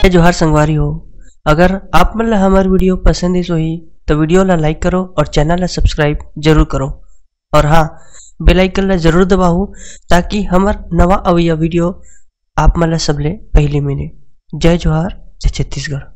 जय जोहार संगवारी हो। अगर आप मन ला हमार वीडियो पसंद ही तो वीडियो ला लाइक करो और चैनल ला सब्सक्राइब जरूर करो। और हाँ, बेल आइकन ला जरूर दबाओ ताकि हमार नवा अवैया वीडियो आप मन ला सबले पहले मिले। जय जोहार, जय छत्तीसगढ़।